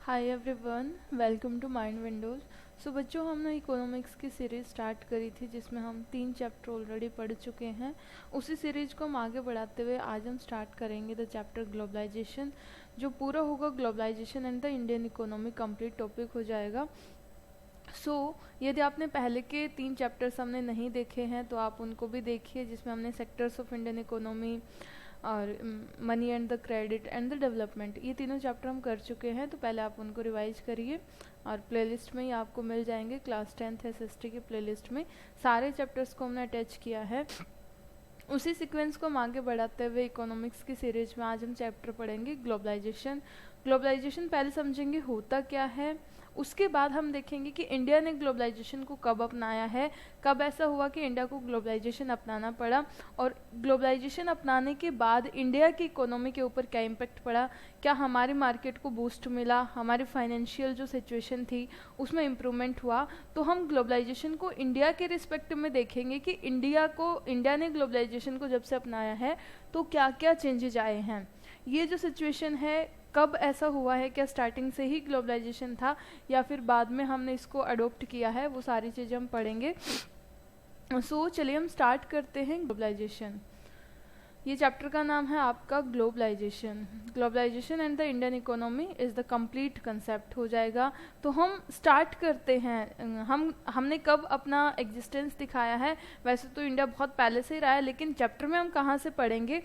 Hi everyone, welcome to Mind Windows. So बच्चों, हमने economics की सीरीज़ स्टार्ट करी थी जिसमें हम 3 चैप्टर ऑलरेडी पढ़ चुके हैं। उसी सीरीज को हम आगे बढ़ाते हुए आज हम स्टार्ट करेंगे द चैप्टर ग्लोबलाइजेशन। जो पूरा होगा globalisation and the Indian economy complete topic हो जाएगा। यदि आपने पहले के 3 चैप्टर्स हमने नहीं देखे हैं तो आप उनको भी देखिए, जिसमें हमने सेक्टर्स ऑफ इंडियन इकोनॉमी और money and the credit and the development, ये तीनों चैप्टर हम कर चुके हैं। तो पहले आप उनको रिवाइज करिए और प्लेलिस्ट में ही आपको मिल जाएंगे। क्लास 10th SST की प्लेलिस्ट में सारे चैप्टर्स को हमने अटैच किया है। उसी सीक्वेंस को हम आगे बढ़ाते हुए इकोनॉमिक्स की सीरीज में आज हम चैप्टर पढ़ेंगे ग्लोबलाइजेशन। ग्लोबलाइजेशन पहले समझेंगे होता क्या है, उसके बाद हम देखेंगे कि इंडिया ने ग्लोबलाइजेशन को कब अपनाया है, कब ऐसा हुआ कि इंडिया को ग्लोबलाइजेशन अपनाना पड़ा, और ग्लोबलाइजेशन अपनाने के बाद इंडिया की इकोनॉमी के ऊपर क्या इम्पैक्ट पड़ा, क्या हमारी मार्केट को बूस्ट मिला, हमारी फाइनेंशियल जो सिचुएशन थी उसमें इम्प्रूवमेंट हुआ। तो हम ग्लोबलाइजेशन को इंडिया के रिस्पेक्ट में देखेंगे कि इंडिया ने ग्लोबलाइजेशन को जब से अपनाया है तो क्या क्या चेंजेज आए हैं, ये जो सिचुएशन है कब ऐसा हुआ है, क्या स्टार्टिंग से ही ग्लोबलाइजेशन था या फिर बाद में हमने इसको अडोप्ट किया है, वो सारी चीज़ें हम पढ़ेंगे। चलिए हम स्टार्ट करते हैं ग्लोबलाइजेशन। ये चैप्टर का नाम है आपका globalisation. Globalisation and the Indian economy is the complete concept हो जाएगा। तो हम स्टार्ट करते हैं। हमने कब अपना एग्जिस्टेंस दिखाया है, वैसे तो इंडिया बहुत पहले से ही रहा है, लेकिन चैप्टर में हम कहाँ से पढ़ेंगे,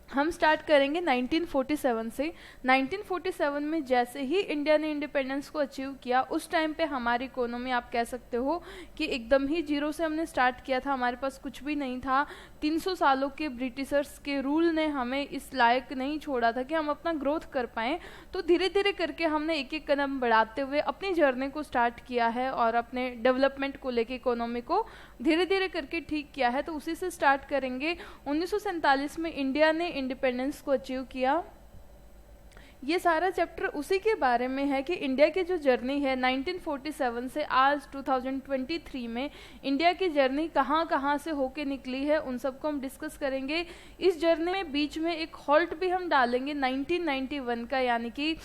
हम स्टार्ट करेंगे 1947 से। 1947 में जैसे ही इंडिया ने इंडिपेंडेंस को अचीव किया, उस टाइम पे हमारी इकोनॉमी आप कह सकते हो कि एकदम ही जीरो से हमने स्टार्ट किया था। हमारे पास कुछ भी नहीं था। 300 सालों के ब्रिटिशर्स के रूल ने हमें इस लायक नहीं छोड़ा था कि हम अपना ग्रोथ कर पाएँ। तो धीरे धीरे करके हमने एक एक कदम बढ़ाते हुए अपनी जर्नी को स्टार्ट किया है और अपने डेवलपमेंट को लेके इकोनॉमी को धीरे धीरे करके ठीक किया है। तो उसी से स्टार्ट करेंगे। 1947 में इंडिया ने इंडिपेंडेंस को अचीव किया। ये सारा चैप्टर उसी के बारे में है कि इंडिया की जो जर्नी है 1947 से आज 2023 में इंडिया की जर्नी कहाँ कहाँ से होके निकली है, उन सबको हम डिस्कस करेंगे। इस जर्नी में बीच में एक हॉल्ट भी हम डालेंगे 1991 का, यानी कि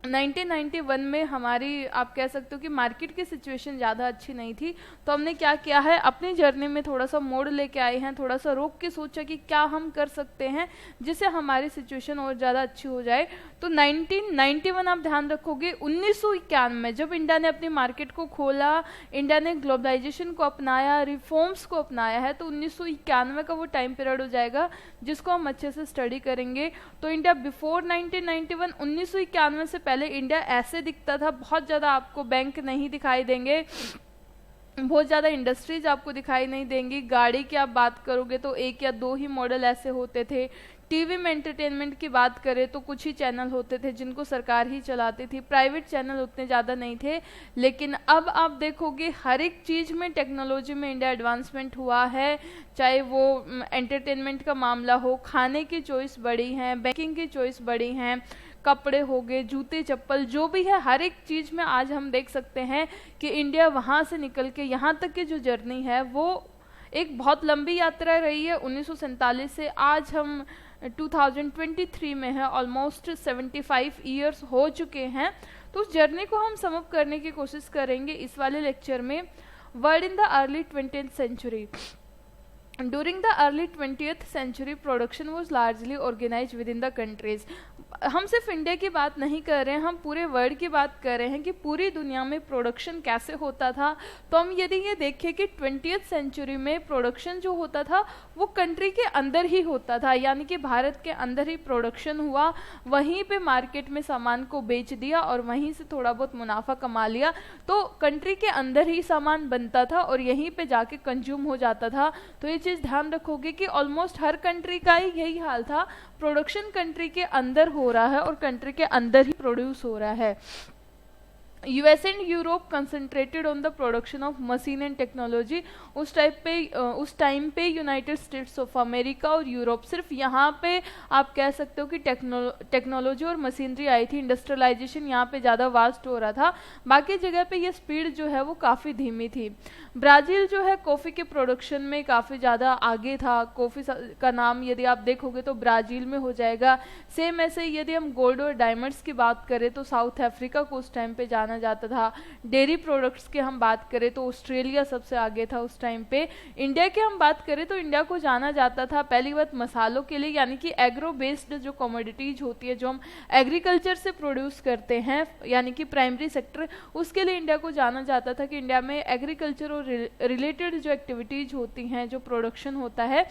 1991 में हमारी आप कह सकते हो कि मार्केट की सिचुएशन ज़्यादा अच्छी नहीं थी। तो हमने क्या किया है, अपनी जर्नी में थोड़ा सा मोड़ लेके आए हैं, थोड़ा सा रोक के सोचा कि क्या हम कर सकते हैं जिससे हमारी सिचुएशन और ज़्यादा अच्छी हो जाए। तो 1991 आप ध्यान रखोगे, 1991 में जब इंडिया ने अपनी मार्केट को खोला, इंडिया ने ग्लोबलाइजेशन को अपनाया, रिफॉर्म्स को अपनाया है, तो 1991 का वो टाइम पीरियड हो जाएगा जिसको हम अच्छे से स्टडी करेंगे। तो इंडिया बिफोर 1991, 1991 से पहले इंडिया ऐसे दिखता था। बहुत ज़्यादा आपको बैंक नहीं दिखाई देंगे, बहुत ज़्यादा इंडस्ट्रीज आपको दिखाई नहीं देंगी। गाड़ी की आप बात करोगे तो 1 या 2 ही मॉडल ऐसे होते थे। टीवी में एंटरटेनमेंट की बात करें तो कुछ ही चैनल होते थे जिनको सरकार ही चलाती थी। प्राइवेट चैनल उतने ज़्यादा नहीं थे। लेकिन अब आप देखोगे हर एक चीज़ में टेक्नोलॉजी में इंडिया एडवांसमेंट हुआ है। चाहे वो एंटरटेनमेंट का मामला हो, खाने की चॉइस बढ़ी है, बैंकिंग की चॉइस बढ़ी हैं, कपड़े हो गए, जूते चप्पल, जो भी है हर एक चीज़ में आज हम देख सकते हैं कि इंडिया वहाँ से निकल के यहाँ तक की जो जर्नी है वो एक बहुत लंबी यात्रा रही है। 1947 से आज हम 2023 में है, ऑलमोस्ट 75 ईयर्स हो चुके हैं। तो उस जर्नी को हम समअप करने की कोशिश करेंगे इस वाले लेक्चर में। World in the early 20th century. During the early 20th century, production was largely organized within the countries. हम सिर्फ इंडिया की बात नहीं कर रहे हैं, हम पूरे वर्ल्ड की बात कर रहे हैं कि पूरी दुनिया में प्रोडक्शन कैसे होता था। तो हम यदि ये देखें कि 20th सेंचुरी में प्रोडक्शन जो होता था वो कंट्री के अंदर ही होता था, यानी कि भारत के अंदर ही प्रोडक्शन हुआ, वहीं पे मार्केट में सामान को बेच दिया और वहीं से थोड़ा बहुत मुनाफा कमा लिया। तो कंट्री के अंदर ही सामान बनता था और यहीं पे जाके कंज्यूम हो जाता था। तो ये चीज़ ध्यान रखोगे कि ऑलमोस्ट हर कंट्री का ही यही हाल था। प्रोडक्शन कंट्री के अंदर हो रहा है और कंट्री के अंदर ही प्रोड्यूस हो रहा है। US and Europe concentrated on the production of machine and technology. उस टाइम पे यूनाइटेड स्टेट्स ऑफ अमेरिका और यूरोप, सिर्फ यहाँ पे आप कह सकते हो कि टेक्नोलॉजी और मशीनरी आई थी, इंडस्ट्रियलाइजेशन यहाँ पे ज़्यादा वास्ट हो रहा था, बाकी जगह पे ये स्पीड जो है वो काफ़ी धीमी थी। ब्राज़ील जो है कॉफ़ी के प्रोडक्शन में काफ़ी ज़्यादा आगे था, कॉफ़ी का नाम यदि आप देखोगे तो ब्राज़ील में हो जाएगा। सेम ऐसे यदि हम गोल्ड और डायमंड्स की बात करें तो साउथ अफ्रीका को उस टाइम पे जाना जाता था। डेयरी प्रोडक्ट्स की हम बात करें तो ऑस्ट्रेलिया सबसे आगे था उस टाइम पे। इंडिया की हम बात करें तो इंडिया को जाना जाता था पहली बात मसालों के लिए, यानी कि एग्रो बेस्ड जो कमोडिटीज होती है, जो हम एग्रीकल्चर से प्रोड्यूस करते हैं, यानी कि प्राइमरी सेक्टर, उसके लिए इंडिया को जाना जाता था कि इंडिया में एग्रीकल्चर और रिलेटेड जो एक्टिविटीज होती हैं, जो प्रोडक्शन होता है,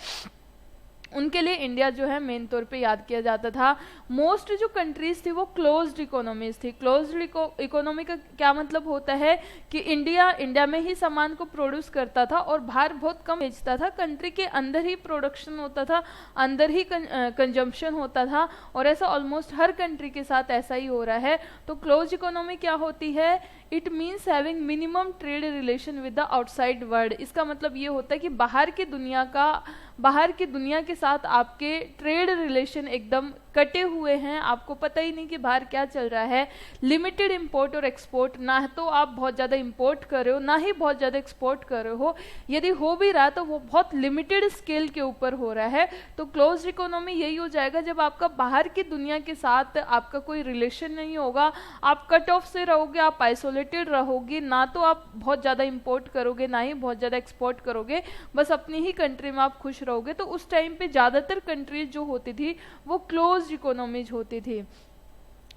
उनके लिए इंडिया जो है मेन तौर पे याद किया जाता था। मोस्ट जो कंट्रीज थी वो क्लोज्ड इकोनॉमीज थी। क्लोज्ड इकोनॉमी का क्या मतलब होता है कि इंडिया में ही सामान को प्रोड्यूस करता था और बाहर बहुत कम बेचता था, कंट्री के अंदर ही प्रोडक्शन होता था, अंदर ही कंजम्पशन होता था, और ऐसा ऑलमोस्ट हर कंट्री के साथ ऐसा ही हो रहा है। तो क्लोज इकोनॉमी क्या होती है? It means having minimum trade relation with the outside world. इसका मतलब ये होता है कि बाहर की दुनिया के साथ आपके ट्रेड रिलेशन एकदम कटे हुए हैं, आपको पता ही नहीं कि बाहर क्या चल रहा है। लिमिटेड इंपोर्ट और एक्सपोर्ट, ना तो आप बहुत ज़्यादा इंपोर्ट कर रहे हो ना ही बहुत ज़्यादा एक्सपोर्ट कर रहे हो, यदि हो भी रहा तो वो बहुत लिमिटेड स्केल के ऊपर हो रहा है। तो क्लोज्ड इकोनॉमी यही हो जाएगा जब आपका बाहर की दुनिया के साथ आपका कोई रिलेशन नहीं होगा, आप कट ऑफ से रहोगे, आप आइसोलेटेड रहोगे, ना तो आप बहुत ज़्यादा इंपोर्ट करोगे ना ही बहुत ज़्यादा एक्सपोर्ट करोगे, बस अपनी ही कंट्री में आप खुश रहोगे। तो उस टाइम पे ज़्यादातर कंट्रीज जो होती थी वो क्लोज इकोनॉमीज होती थी।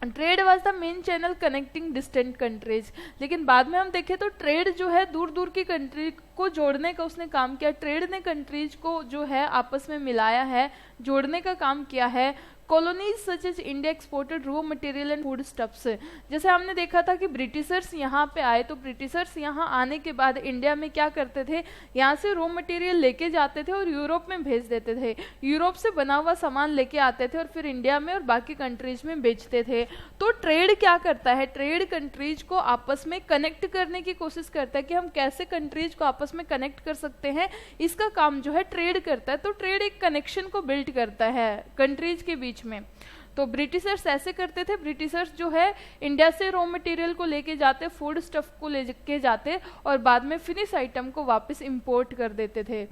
Trade was the main channel connecting distant countries. लेकिन बाद में हम देखें तो ट्रेड जो है दूर दूर की कंट्री को जोड़ने का उसने काम किया। ट्रेड ने कंट्रीज को जो है आपस में मिलाया है, जोड़ने का काम किया है। Colonies such as India exported raw material and foodstuffs. जैसे हमने देखा था कि ब्रिटिशर्स यहाँ पे आए, तो ब्रिटिशर्स यहाँ आने के बाद इंडिया में क्या करते थे, यहाँ से रॉ मटेरियल लेके जाते थे और यूरोप में भेज देते थे, यूरोप से बना हुआ सामान लेके आते थे और फिर इंडिया में और बाकी कंट्रीज में बेचते थे। तो ट्रेड क्या करता है, ट्रेड कंट्रीज को आपस में कनेक्ट करने की कोशिश करता है कि हम कैसे कंट्रीज को आपस में कनेक्ट कर सकते हैं, इसका काम जो है ट्रेड करता है। तो ट्रेड एक कनेक्शन को बिल्ड करता है कंट्रीज के बीच में। तो ब्रिटिशर्स ऐसे करते थे, ब्रिटिशर्स जो है इंडिया से रॉ मटेरियल को लेके जाते, फूड स्टफ को लेके जाते और बाद में फिनिश आइटम को वापस इंपोर्ट कर देते थे।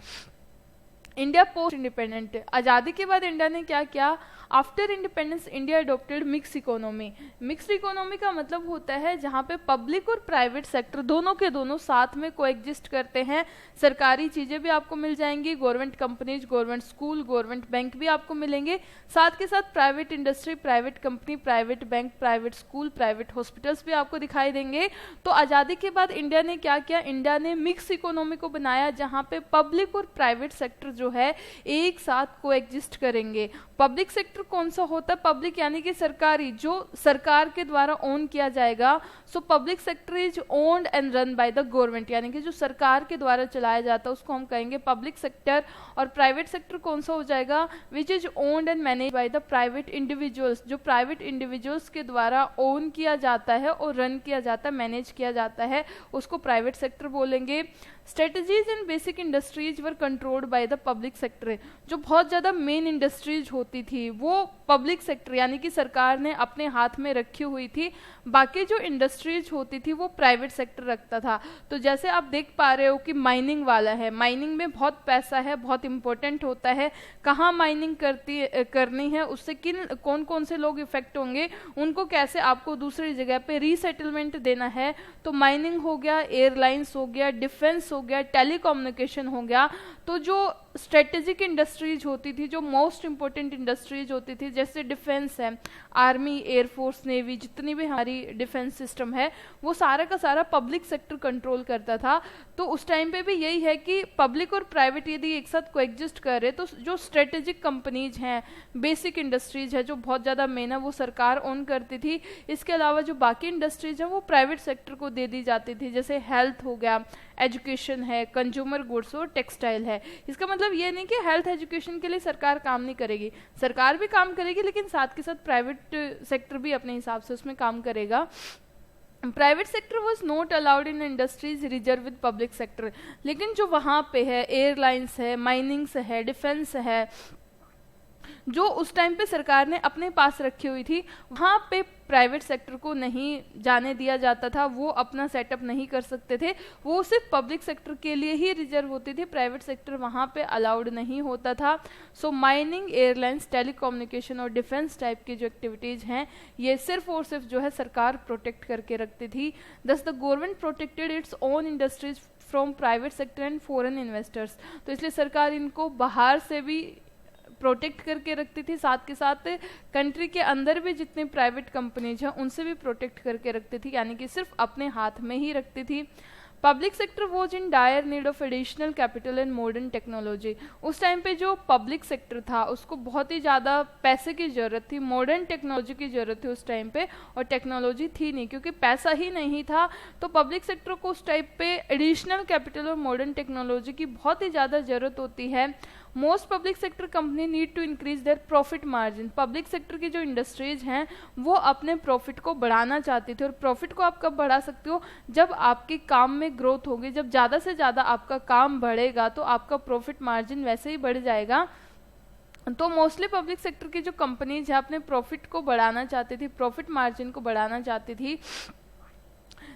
इंडिया पोस्ट इंडिपेंडेंट, आज़ादी के बाद इंडिया ने क्या किया, after independence India adopted mix economy. Mixed economy का मतलब होता है जहाँ पे पब्लिक और प्राइवेट सेक्टर दोनों के दोनों साथ में कोएग्जिस्ट करते हैं। सरकारी चीज़ें भी आपको मिल जाएंगी, government companies, government school, government bank भी आपको मिलेंगे, साथ के साथ private industry, private company, private bank, private school, private hospitals भी आपको दिखाई देंगे। तो आज़ादी के बाद इंडिया ने क्या किया, इंडिया ने मिक्स इकोनॉमी को बनाया जहाँ पे पब्लिक और प्राइवेट सेक्टर जो है एक साथ कोएग्जिस्ट करेंगे। पब्लिक सेक्टर कौन सा होता है, पब्लिक यानी कि सरकारी, जो सरकार के द्वारा ओन किया जाएगा। So public sector is owned and run by the government, यानी कि जो सरकार के द्वारा चलाया जाता है उसको हम कहेंगे पब्लिक सेक्टर। और प्राइवेट सेक्टर कौन सा हो जाएगा, which is owned and manage by the private individuals, जो प्राइवेट इंडिविजुअल्स के द्वारा ओन किया जाता है और रन किया जाता है, मैनेज किया जाता है, उसको प्राइवेट सेक्टर बोलेंगे। Strategies and basic industries were controlled by the public sector, जो बहुत ज़्यादा मेन इंडस्ट्रीज होती थी वो पब्लिक सेक्टर यानी कि सरकार ने अपने हाथ में रखी हुई थी, बाकी जो इंडस्ट्रीज होती थी वो प्राइवेट सेक्टर रखता था। तो जैसे आप देख पा रहे हो कि माइनिंग वाला है, माइनिंग में बहुत पैसा है, बहुत इंपॉर्टेंट होता है, कहाँ माइनिंग करनी है, उससे कौन कौन से लोग इफेक्ट होंगे, उनको कैसे आपको दूसरी जगह पे रीसेटलमेंट देना है। तो माइनिंग हो गया, एयरलाइंस हो गया, डिफेंस हो गया, टेलीकम्युनिकेशन हो गया। तो जो स्ट्रेटेजिक इंडस्ट्रीज होती थी, जो मोस्ट इंपॉर्टेंट इंडस्ट्रीज होती थी, जैसे डिफेंस है, आर्मी, एयरफोर्स, नेवी, जितनी भी हमारी डिफेंस सिस्टम है वो सारा का सारा पब्लिक सेक्टर कंट्रोल करता था। तो उस टाइम पे भी यही है कि पब्लिक और प्राइवेट यदि एक साथ कोएग्जिस्ट कर रहे तो जो स्ट्रेटेजिक कंपनीज हैं, बेसिक इंडस्ट्रीज है जो बहुत ज़्यादा मेन है, वो सरकार ओन करती थी। इसके अलावा जो बाकी इंडस्ट्रीज हैं वो प्राइवेट सेक्टर को दे दी जाती थी, जैसे हेल्थ हो गया, एजुकेशन है, कंज्यूमर गुड्स और टेक्सटाइल है। इसका मतलब ये नहीं कि हेल्थ एजुकेशन के लिए सरकार काम नहीं करेगी, सरकार भी काम करेगी, लेकिन साथ के साथ प्राइवेट सेक्टर भी अपने हिसाब से उसमें काम करेगा। Private sector was not allowed in industries reserve with public sector. लेकिन जो वहाँ पे है एयरलाइंस है, माइनिंग्स है, डिफेंस है, जो उस टाइम पे सरकार ने अपने पास रखी हुई थी, वहाँ पे प्राइवेट सेक्टर को नहीं जाने दिया जाता था, वो अपना सेटअप नहीं कर सकते थे, वो सिर्फ पब्लिक सेक्टर के लिए ही रिजर्व होती थी, प्राइवेट सेक्टर वहाँ पे अलाउड नहीं होता था। सो माइनिंग, एयरलाइंस, टेलीकम्युनिकेशन और डिफेंस टाइप की जो एक्टिविटीज़ हैं ये सिर्फ और सिर्फ जो है सरकार प्रोटेक्ट करके रखती थी। दस the government protected its own industries from private sector and foreign investors. तो इसलिए सरकार इनको बाहर से भी प्रोटेक्ट करके रखती थी, साथ के साथ कंट्री के अंदर भी जितनी प्राइवेट कंपनीज हैं उनसे भी प्रोटेक्ट करके रखती थी, यानी कि सिर्फ अपने हाथ में ही रखती थी। Public sector was in dire need of additional capital and modern technology. उस टाइम पे जो पब्लिक सेक्टर था उसको बहुत ही ज़्यादा पैसे की ज़रूरत थी, मॉडर्न टेक्नोलॉजी की ज़रूरत थी उस टाइम पे, और टेक्नोलॉजी थी नहीं क्योंकि पैसा ही नहीं था। तो पब्लिक सेक्टर को उस टाइप पे एडिशनल कैपिटल और मॉडर्न टेक्नोलॉजी की बहुत ही ज़्यादा ज़रूरत होती है। Most public sector company need to increase their profit margin. Public sector की जो इंडस्ट्रीज हैं वो अपने प्रॉफिट को बढ़ाना चाहती थी, और प्रॉफिट को आप कब बढ़ा सकते हो, जब आपके काम में ग्रोथ होगी, जब ज़्यादा से ज़्यादा आपका काम बढ़ेगा तो आपका प्रॉफिट मार्जिन वैसे ही बढ़ जाएगा। तो मोस्टली पब्लिक सेक्टर की जो कंपनीज है अपने प्रॉफिट को बढ़ाना चाहती थी, प्रॉफिट मार्जिन को बढ़ाना चाहती थी।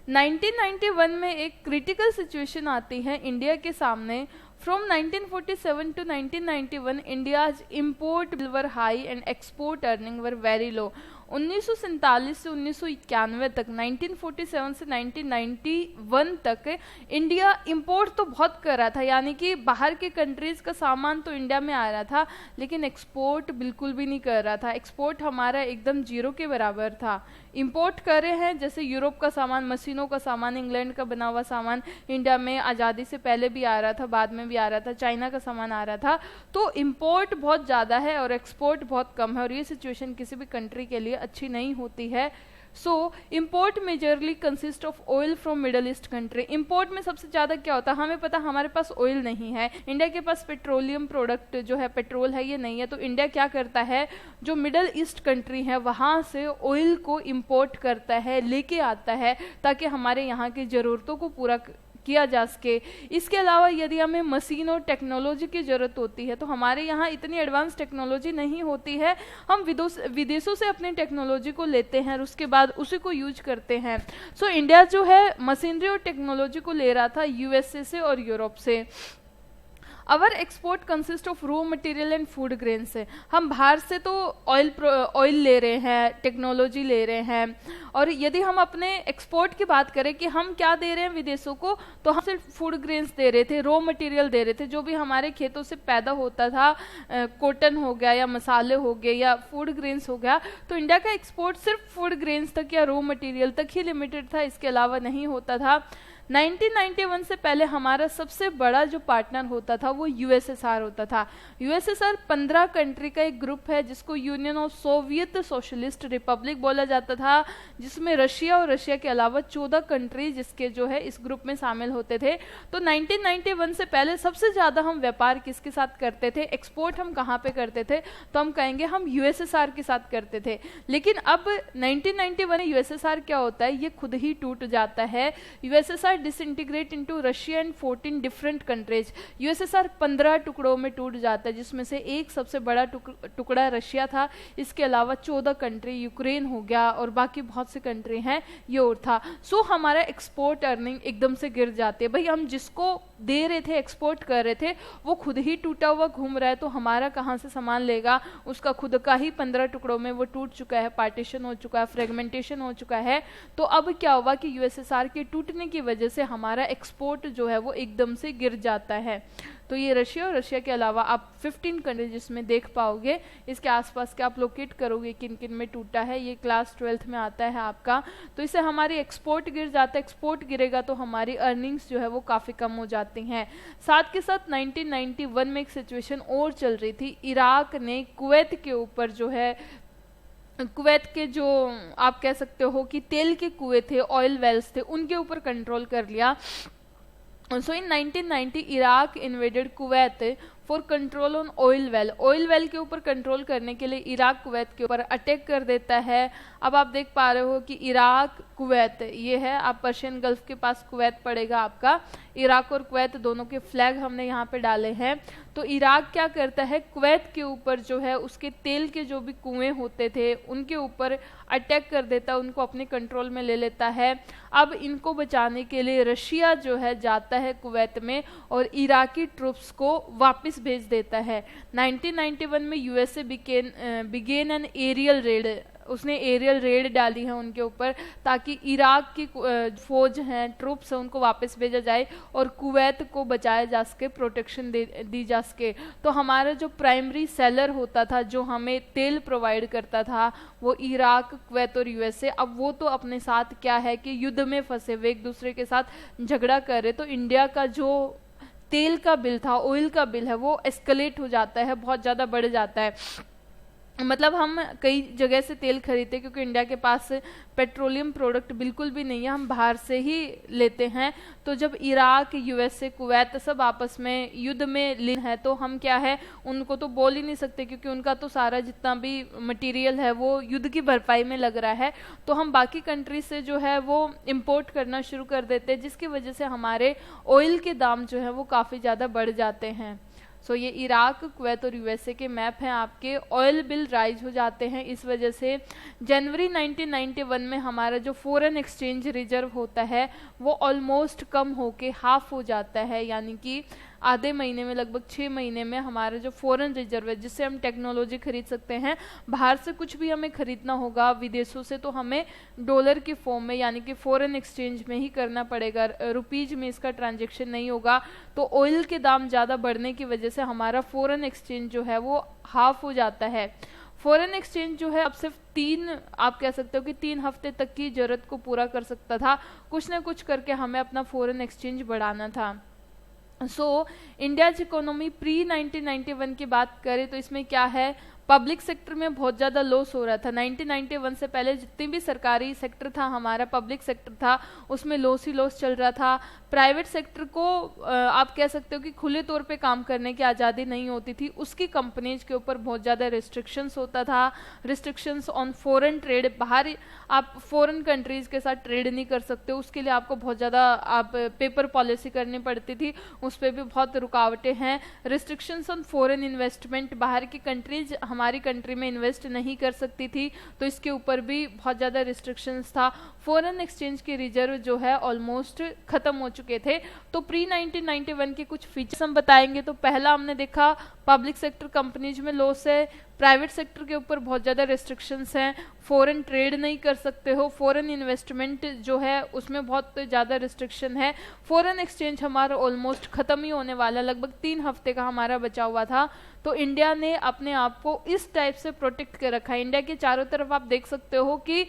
1991 में एक क्रिटिकल सिचुएशन आती है इंडिया के सामने। From 1947 to 1991, India's import bills were high and export earnings were very low. 1947 से 1991 तक, 1947 से 1991 तक इंडिया इंपोर्ट तो बहुत कर रहा था, यानी कि बाहर के कंट्रीज़ का सामान तो इंडिया में आ रहा था, लेकिन एक्सपोर्ट बिल्कुल भी नहीं कर रहा था। एक्सपोर्ट हमारा एकदम जीरो के बराबर था। इंपोर्ट कर रहे हैं जैसे यूरोप का सामान, मशीनों का सामान, इंग्लैंड का बना हुआ सामान इंडिया में आज़ादी से पहले भी आ रहा था, बाद में भी आ रहा था, चाइना का सामान आ रहा था। तो इंपोर्ट बहुत ज़्यादा है और एक्सपोर्ट बहुत कम है, और ये सिचुएशन किसी भी कंट्री के लिए अच्छी नहीं होती है। सो import majorly consist of oil from middle east country. Import में सबसे ज़्यादा क्या होता है, हमें पता हमारे पास ऑयल नहीं है, इंडिया के पास पेट्रोलियम प्रोडक्ट जो है पेट्रोल है ये नहीं है, तो इंडिया क्या करता है, जो मिडल ईस्ट कंट्री है वहाँ से ऑयल को इम्पोर्ट करता है, लेके आता है, ताकि हमारे यहाँ की ज़रूरतों को पूरा किया जा सके। इसके अलावा यदि हमें मशीन और टेक्नोलॉजी की ज़रूरत होती है तो हमारे यहाँ इतनी एडवांस टेक्नोलॉजी नहीं होती है, हम विदेशों से अपनी टेक्नोलॉजी को लेते हैं और उसके बाद उसी को यूज करते हैं। सो इंडिया जो है मशीनरी और टेक्नोलॉजी को ले रहा था यूएसए से और यूरोप से। Our export consist of raw material and food grain से, हम बाहर से तो ऑयल ले रहे हैं, टेक्नोलॉजी ले रहे हैं, और यदि हम अपने एक्सपोर्ट की बात करें कि हम क्या दे रहे हैं विदेशों को, तो हम सिर्फ फूड ग्रेन्स दे रहे थे, रॉ मटेरियल दे रहे थे, जो भी हमारे खेतों से पैदा होता था, कॉटन हो गया या मसाले हो गए या फूड ग्रेन्स हो गया। तो इंडिया का एक्सपोर्ट सिर्फ फूड ग्रेन्स तक या रॉ मटेरियल तक ही लिमिटेड था, इसके अलावा नहीं होता था। 1991 से पहले हमारा सबसे बड़ा जो पार्टनर होता था वो यूएसएसआर होता था। यूएसएसआर 15 कंट्री का एक ग्रुप है जिसको union of Soviet socialist Republic बोला जाता था, जिसमें रशिया और रशिया के अलावा 14 कंट्री जिसके जो है इस ग्रुप में शामिल होते थे। तो 1991 से पहले सबसे ज़्यादा हम व्यापार किसके साथ करते थे, एक्सपोर्ट हम कहाँ पे करते थे, तो हम कहेंगे हम यूएसएसआर के साथ करते थे। लेकिन अब 1991 में यूएसएसआर क्या होता है, ये खुद ही टूट जाता है। USSR disintegrate into Russia and 14 different countries. USSR 15 टुकड़ों में टूट जाता है, जिसमें से एक सबसे बड़ा टुकड़ा रशिया था, इसके अलावा 14 कंट्री, यूक्रेन हो गया और बाकी बहुत से कंट्री हैं ये और था। सो हमारा एक्सपोर्ट अर्निंग एकदम से गिर जाती है। भाई हम जिसको दे रहे थे, एक्सपोर्ट कर रहे थे, वो खुद ही टूटा हुआ घूम रहा है, तो हमारा कहाँ से सामान लेगा, उसका खुद का ही 15 टुकड़ों में वो टूट चुका है, पार्टीशन हो चुका है, फ्रेगमेंटेशन हो चुका है। तो अब क्या हुआ कि यूएसएसआर के टूटने की वजह से हमारा एक्सपोर्ट जो है वो एकदम से गिर जाता है। तो ये रशिया और रशिया के अलावा आप 15 कंट्रीज जिसमें देख पाओगे, इसके आसपास के आप लोकेट करोगे किन किन में टूटा है, ये क्लास 12th में आता है आपका। तो इससे हमारी एक्सपोर्ट गिर जाता है, एक्सपोर्ट गिरेगा तो हमारी अर्निंग्स जो है वो काफ़ी कम हो जाती हैं। साथ के साथ 1991 में एक सिचुएशन और चल रही थी, इराक ने कुवैत के ऊपर जो है, कुवैत के जो आप कह सकते हो कि तेल के कुएं थे, ऑयल वेल्स थे, उनके ऊपर कंट्रोल कर लिया। So in 1990 Iraq invaded Kuwait for control on oil well. Oil well के ऊपर कंट्रोल करने के लिए इराक कुवैत के ऊपर अटैक कर देता है। अब आप देख पा रहे हो कि इराक कुवैत ये है, आप पर्शियन गल्फ के पास कुवैत पड़ेगा आपका। इराक और कुवैत दोनों के फ्लैग हमने यहाँ पे डाले हैं। तो इराक क्या करता है, कुवैत के ऊपर जो है उसके तेल के जो भी कुएं होते थे उनके ऊपर अटैक कर देता है, उनको अपने कंट्रोल में ले लेता है। अब इनको बचाने के लिए रशिया जो है जाता है कुवैत में और इराकी ट्रूप्स को वापस भेज देता है। 1991 में USA began an aerial raid, उसने एरियल रेड डाली है उनके ऊपर ताकि इराक की फौज हैं, ट्रूप्स हैं, उनको वापस भेजा जाए और कुवैत को बचाया जा सके, प्रोटेक्शन दी जा सके। तो हमारा जो प्राइमरी सेलर होता था जो हमें तेल प्रोवाइड करता था वो इराक, कुवैत और यूएसए, अब वो तो अपने साथ क्या है कि युद्ध में फंसे हुए, एक दूसरे के साथ झगड़ा कर रहे। तो इंडिया का जो तेल का बिल था, ऑयल का बिल है, वो एस्केलेट हो जाता है, बहुत ज़्यादा बढ़ जाता है। मतलब हम कई जगह से तेल खरीदते क्योंकि इंडिया के पास पेट्रोलियम प्रोडक्ट बिल्कुल भी नहीं है, हम बाहर से ही लेते हैं। तो जब इराक, यूएसए, कुवैत सब आपस में युद्ध में लीन है तो हम क्या है, उनको तो बोल ही नहीं सकते क्योंकि उनका तो सारा जितना भी मटेरियल है वो युद्ध की भरपाई में लग रहा है। तो हम बाकी कंट्री से जो है वो इम्पोर्ट करना शुरू कर देते हैं, जिसकी वजह से हमारे ऑयल के दाम जो है वो काफ़ी ज़्यादा बढ़ जाते हैं। सो ये इराक, कुवैत और यूएसए के मैप हैं आपके। ऑयल बिल राइज हो जाते हैं इस वजह से। जनवरी 1991 में हमारा जो फॉरेन एक्सचेंज रिजर्व होता है वो ऑलमोस्ट कम होके हाफ हो जाता है, यानी कि आधे महीने में, लगभग 6 महीने में हमारा जो फॉरेन रिजर्व है जिससे हम टेक्नोलॉजी खरीद सकते हैं, बाहर से कुछ भी हमें खरीदना होगा विदेशों से तो हमें डॉलर की फॉर्म में यानी कि फॉरेन एक्सचेंज में ही करना पड़ेगा, रुपीज में इसका ट्रांजैक्शन नहीं होगा। तो ऑयल के दाम ज़्यादा बढ़ने की वजह से हमारा फॉरेन एक्सचेंज जो है वो हाफ हो जाता है। फॉरेन एक्सचेंज जो है अब सिर्फ 3, आप कह सकते हो कि 3 हफ्ते तक की जरूरत को पूरा कर सकता था। कुछ ना कुछ करके हमें अपना फॉरेन एक्सचेंज बढ़ाना था। इंडियाज इकोनॉमी प्री 1991 की बात करें तो इसमें क्या है, पब्लिक सेक्टर में बहुत ज़्यादा लॉस हो रहा था। 1991 से पहले जितनी भी सरकारी सेक्टर था, हमारा पब्लिक सेक्टर था, उसमें लॉस ही लॉस चल रहा था। प्राइवेट सेक्टर को आप कह सकते हो कि खुले तौर पे काम करने की आज़ादी नहीं होती थी, उसकी कंपनीज के ऊपर बहुत ज़्यादा रिस्ट्रिक्शंस होता था। रिस्ट्रिक्शंस ऑन फॉरेन ट्रेड, बाहर आप फॉरेन कंट्रीज के साथ ट्रेड नहीं कर सकते, उसके लिए आपको बहुत ज़्यादा आप पेपर पॉलिसी करनी पड़ती थी, उस पर भी बहुत रुकावटें हैं। रिस्ट्रिक्शंस ऑन फॉरेन इन्वेस्टमेंट, बाहर की कंट्रीज हमारी कंट्री में इन्वेस्ट नहीं कर सकती थी, तो इसके ऊपर भी बहुत ज़्यादा रिस्ट्रिक्शंस था। फॉरेन एक्सचेंज के रिजर्व जो है ऑलमोस्ट खत्म हो चुके थे। तो प्री 1991 के कुछ फीचर्स हम बताएंगे। तो पहला हमने देखा पब्लिक सेक्टर कंपनीज में लॉस है, प्राइवेट सेक्टर के ऊपर बहुत ज़्यादा रिस्ट्रिक्शंस हैं, फॉरेन ट्रेड नहीं कर सकते हो, फॉरेन इन्वेस्टमेंट जो है उसमें बहुत ज़्यादा रिस्ट्रिक्शन है। फॉरेन एक्सचेंज हमारा ऑलमोस्ट ख़त्म ही होने वाला, लगभग 3 हफ्ते का हमारा बचा हुआ था। तो इंडिया ने अपने आप को इस टाइप से प्रोटेक्ट कर रखा है। इंडिया के चारों तरफ आप देख सकते हो कि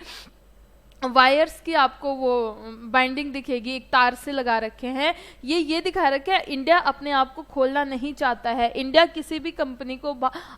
वायर्स की आपको वो बाइंडिंग दिखेगी, एक तार से लगा रखे हैं। ये दिखा रखा है इंडिया अपने आप को खोलना नहीं चाहता है, इंडिया किसी भी कंपनी को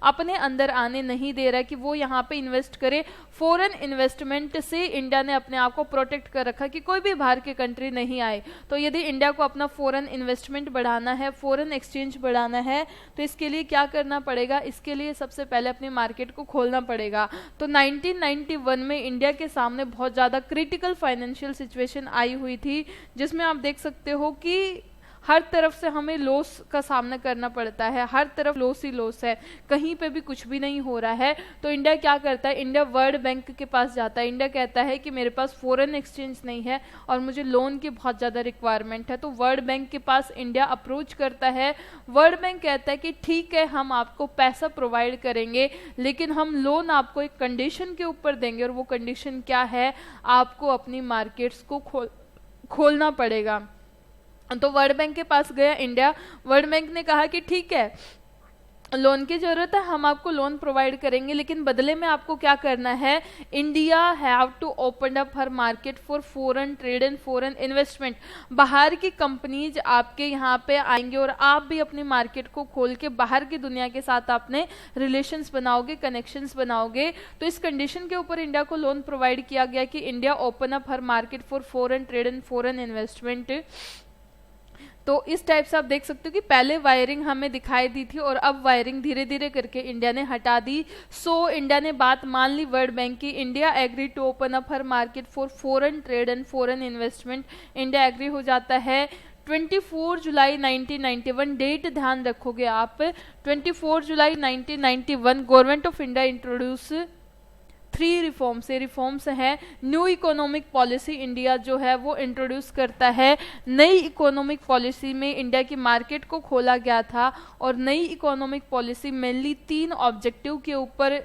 अपने अंदर आने नहीं दे रहा है कि वो यहाँ पे इन्वेस्ट करे। फॉरेन इन्वेस्टमेंट से इंडिया ने अपने आप को प्रोटेक्ट कर रखा कि कोई भी बाहर की कंट्री नहीं आए। तो यदि इंडिया को अपना फॉरेन इन्वेस्टमेंट बढ़ाना है, फॉरेन एक्सचेंज बढ़ाना है, तो इसके लिए क्या करना पड़ेगा, इसके लिए सबसे पहले अपनी मार्केट को खोलना पड़ेगा। तो 1991 में इंडिया के सामने बहुत ज़्यादा क्रिटिकल फाइनेंशियल सिचुएशन आई हुई थी, जिसमें आप देख सकते हो कि हर तरफ से हमें लॉस का सामना करना पड़ता है, हर तरफ लॉस ही लॉस है, कहीं पे भी कुछ भी नहीं हो रहा है। तो इंडिया क्या करता है, इंडिया वर्ल्ड बैंक के पास जाता है। इंडिया कहता है कि मेरे पास फॉरेन एक्सचेंज नहीं है और मुझे लोन की बहुत ज़्यादा रिक्वायरमेंट है। तो वर्ल्ड बैंक के पास इंडिया अप्रोच करता है। वर्ल्ड बैंक कहता है कि ठीक है, हम आपको पैसा प्रोवाइड करेंगे, लेकिन हम लोन आपको एक कंडीशन के ऊपर देंगे, और वो कंडीशन क्या है, आपको अपनी मार्केट्स को खोलना पड़ेगा। तो वर्ल्ड बैंक के पास गया इंडिया, वर्ल्ड बैंक ने कहा कि ठीक है, लोन की जरूरत है, हम आपको लोन प्रोवाइड करेंगे, लेकिन बदले में आपको क्या करना है, India have to open up her market for foreign trade and foreign investment. बाहर की कंपनीज आपके यहाँ पे आएंगे और आप भी अपनी मार्केट को खोल के बाहर की दुनिया के साथ आपने रिलेशंस बनाओगे, कनेक्शंस बनाओगे। तो इस कंडीशन के ऊपर इंडिया को लोन प्रोवाइड किया गया कि India open up her market for foreign trade and foreign investment. तो इस टाइप से आप देख सकते हो कि पहले वायरिंग हमें दिखाई दी थी और अब वायरिंग धीरे धीरे करके इंडिया ने हटा दी। सो इंडिया ने बात मान ली वर्ल्ड बैंक की। India agree to open up her market for foreign trade and foreign investment. India agree हो जाता है 24 जुलाई 1991। डेट ध्यान रखोगे आप, 24 जुलाई 1991 government of India introduce 3 reforms. ये रिफॉर्म्स हैं, न्यू इकोनॉमिक पॉलिसी इंडिया जो है वो इंट्रोड्यूस करता है। नई इकोनॉमिक पॉलिसी में इंडिया की मार्केट को खोला गया था और नई इकोनॉमिक पॉलिसी मेनली 3 ऑब्जेक्टिव के ऊपर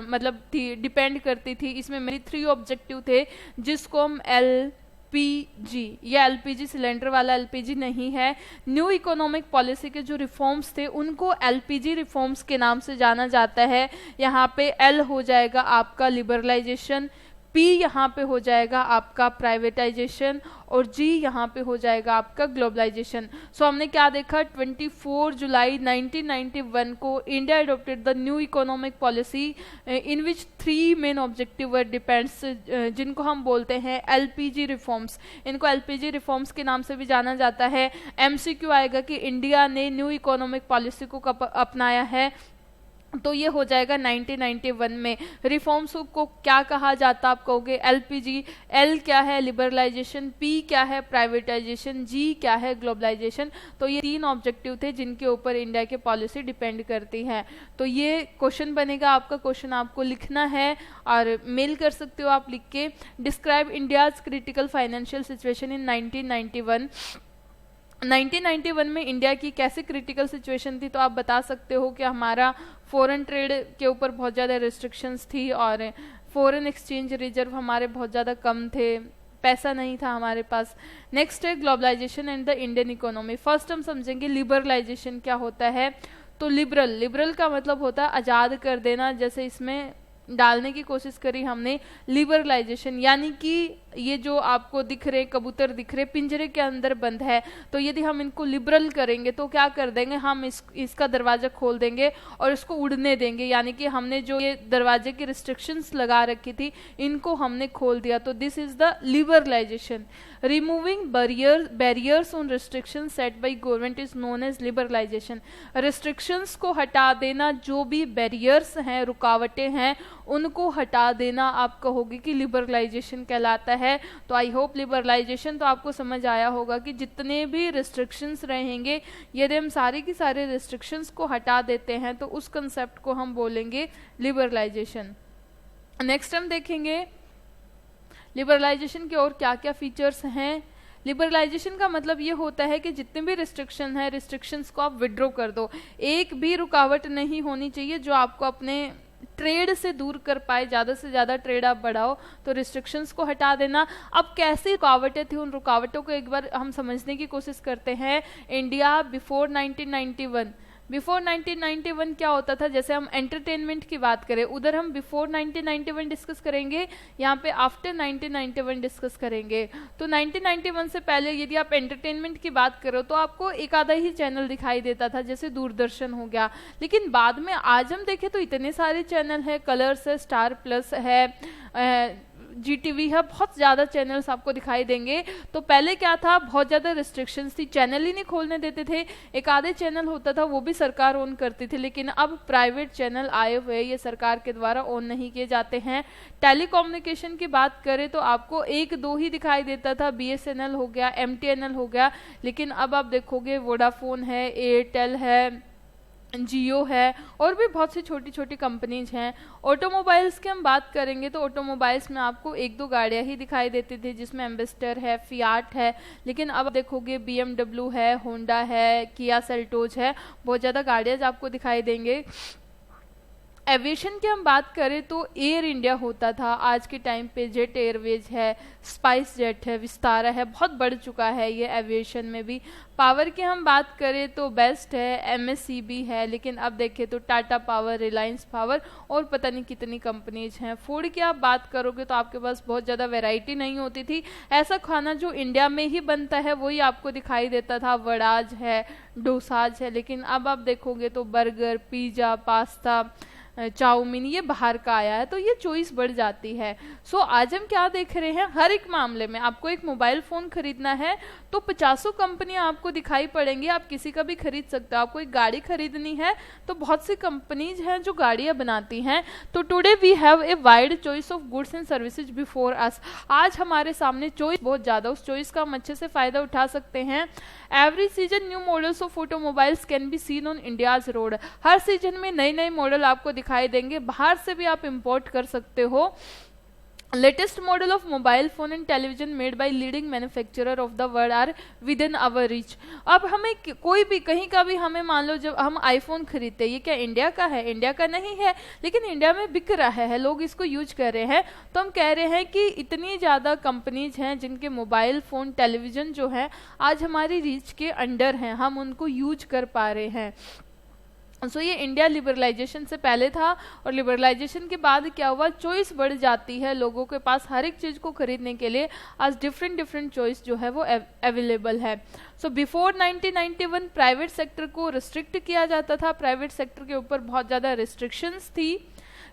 मतलब डिपेंड करती थी। इसमें मेनली 3 ऑब्जेक्टिव थे जिसको हम एलपीजी, ये एलपीजी सिलेंडर वाला एलपीजी नहीं है। न्यू इकोनॉमिक पॉलिसी के जो रिफॉर्म्स थे उनको एलपीजी रिफॉर्म्स के नाम से जाना जाता है। यहाँ पे एल हो जाएगा आपका लिबरलाइजेशन, पी यहाँ पे हो जाएगा आपका प्राइवेटाइजेशन और जी यहाँ पे हो जाएगा आपका ग्लोबलाइजेशन। सो हमने क्या देखा, 24 जुलाई 1991 को India adopted the new economic policy in which 3 main objective were depends, जिनको हम बोलते हैं एलपीजी रिफॉर्म्स। इनको एलपीजी रिफॉर्म्स के नाम से भी जाना जाता है। एमसीक्यू आएगा कि इंडिया ने न्यू इकोनॉमिक पॉलिसी को कब अपनाया है, तो ये हो जाएगा 1991 में। रिफॉर्म्स को क्या कहा जाता, आप कहोगे एलपीजी, एल क्या है लिबरलाइजेशन, पी क्या है प्राइवेटाइजेशन, जी क्या है ग्लोबलाइजेशन। तो ये 3 ऑब्जेक्टिव थे जिनके ऊपर इंडिया की पॉलिसी डिपेंड करती है। तो ये क्वेश्चन बनेगा आपका, क्वेश्चन आपको लिखना है और मेल कर सकते हो आप लिख के। Describe India's critical financial situation in 1991। 1991 में इंडिया की कैसे क्रिटिकल सिचुएशन थी, तो आप बता सकते हो कि हमारा फॉरेन ट्रेड के ऊपर बहुत ज़्यादा रिस्ट्रिक्शंस थी और फॉरेन एक्सचेंज रिजर्व हमारे बहुत ज़्यादा कम थे, पैसा नहीं था हमारे पास। नेक्स्ट है globalisation and the Indian economy. First हम समझेंगे लिबरलाइजेशन क्या होता है। तो लिबरल का मतलब होता है आज़ाद कर देना, जैसे इसमें डालने की कोशिश करी हमने लिबरलाइजेशन, यानी कि ये जो आपको दिख रहे कबूतर दिख रहे पिंजरे के अंदर बंद है, तो यदि हम इनको लिबरल करेंगे तो क्या कर देंगे, हम इसका दरवाजा खोल देंगे और इसको उड़ने देंगे। यानी कि हमने जो ये दरवाजे की रिस्ट्रिक्शंस लगा रखी थी इनको हमने खोल दिया, तो this is the liberalisation. Removing barriers on restriction set by government is known as liberalisation. Restrictions को हटा देना, जो भी बैरियर्स हैं रुकावटें हैं उनको हटा देना आप कहोगे कि लिबरलाइजेशन कहलाता है। तो आई होप लिबरलाइजेशन तो आपको समझ आया होगा कि जितने भी रिस्ट्रिक्शंस रहेंगे यदि हम सारे की सारे रिस्ट्रिक्शंस को हटा देते हैं तो उस कंसेप्ट को हम बोलेंगे लिबरलाइजेशन। नेक्स्ट हम देखेंगे लिबरलाइजेशन के और क्या क्या फीचर्स हैं। लिबरलाइजेशन का मतलब ये होता है कि जितने भी रिस्ट्रिक्शन है रिस्ट्रिक्शंस को आप विड्रॉ कर दो। एक भी रुकावट नहीं होनी चाहिए जो आपको अपने ट्रेड से दूर कर पाए, ज़्यादा से ज़्यादा ट्रेड आप बढ़ाओ, तो रिस्ट्रिक्शंस को हटा देना। अब कैसी रुकावटें थी, उन रुकावटों को एक बार हम समझने की कोशिश करते हैं। इंडिया बिफोर 1991 क्या होता था, जैसे हम एंटरटेनमेंट की बात करें उधर हम बिफोर 1991 डिस्कस करेंगे, यहाँ पे आफ्टर 1991 डिस्कस करेंगे। तो 1991 से पहले यदि आप एंटरटेनमेंट की बात करो तो आपको एक आधा ही चैनल दिखाई देता था, जैसे दूरदर्शन हो गया। लेकिन बाद में आज हम देखें तो इतने सारे चैनल है, कलर्स है, स्टार प्लस है, जीटीवी है, बहुत ज़्यादा चैनल्स आपको दिखाई देंगे। तो पहले क्या था, बहुत ज़्यादा रिस्ट्रिक्शंस थी, चैनल ही नहीं खोलने देते थे, एक आधे चैनल होता था वो भी सरकार ऑन करती थी। लेकिन अब प्राइवेट चैनल आए हुए ये सरकार के द्वारा ऑन नहीं किए जाते हैं। टेलीकम्युनिकेशन की बात करें तो आपको 1-2 ही दिखाई देता था, बीएसएनएल हो गया, एमटीएनएल हो गया। लेकिन अब आप देखोगे वोडाफोन है, एयरटेल है, जियो है और भी बहुत सी छोटी छोटी कंपनीज हैं। ऑटोमोबाइल्स की हम बात करेंगे तो ऑटोमोबाइल्स में आपको 1-2 गाड़ियां ही दिखाई देती थी, जिसमें एम्बेसडर है, फियाट है। लेकिन अब देखोगे बीएमडब्ल्यू है, होंडा है, किया सेल्टोज है, बहुत ज़्यादा गाड़ियाँ आपको दिखाई देंगे। एविएशन की हम बात करें तो एयर इंडिया होता था, आज के टाइम पे जेट एयरवेज है, स्पाइस जेट है, विस्तारा है, बहुत बढ़ चुका है ये एविएशन में भी। पावर की हम बात करें तो बेस्ट है, एमएससीबी है, लेकिन अब देखें तो टाटा पावर, रिलायंस पावर और पता नहीं कितनी कंपनीज हैं। फूड की आप बात करोगे तो आपके पास बहुत ज़्यादा वैरायटी नहीं होती थी, ऐसा खाना जो इंडिया में ही बनता है वही आपको दिखाई देता था, वड़ाज है, डोसाज है। लेकिन अब आप देखोगे तो बर्गर, पिज़्ज़ा, पास्ता, चाउमीन ये बाहर का आया है, तो ये चॉइस बढ़ जाती है। सो आज हम क्या देख रहे हैं, हर एक मामले में आपको एक मोबाइल फ़ोन खरीदना है तो 50 कंपनियां आपको दिखाई पड़ेंगी, आप किसी का भी खरीद सकते हो। आपको एक गाड़ी खरीदनी है तो बहुत सी कंपनीज हैं जो गाड़ियां बनाती हैं। तो today we have a wide choice of goods and services before us. आज हमारे सामने चॉइस बहुत ज़्यादा, उस चॉइस का हम अच्छे से फ़ायदा उठा सकते हैं। Every season new models of automobiles can be seen on India's road. Her season में नए नए मॉडल आपको दिखाई देंगे, बाहर से भी आप इंपोर्ट कर सकते हो। Latest model of mobile phone and television made by leading manufacturer of the world are within our reach. अब हमें कोई भी कहीं का भी, हमें मान लो जब हम आईफोन खरीदते हैं, ये क्या इंडिया का है? इंडिया का नहीं है, लेकिन इंडिया में बिक रहा है, लोग इसको यूज कर रहे हैं। तो हम कह रहे हैं कि इतनी ज़्यादा कंपनीज हैं जिनके मोबाइल फ़ोन टेलीविज़न जो है आज हमारी रीच के अंडर हैं, हम उनको यूज कर पा रहे हैं। सो ये इंडिया लिबरलाइजेशन से पहले था, और लिबरलाइजेशन के बाद क्या हुआ, चॉइस बढ़ जाती है लोगों के पास। हर एक चीज़ को खरीदने के लिए आज डिफरेंट चॉइस जो है वो अवेलेबल है। सो बिफोर 1991 प्राइवेट सेक्टर को रिस्ट्रिक्ट किया जाता था, प्राइवेट सेक्टर के ऊपर बहुत ज़्यादा रिस्ट्रिक्शंस थी।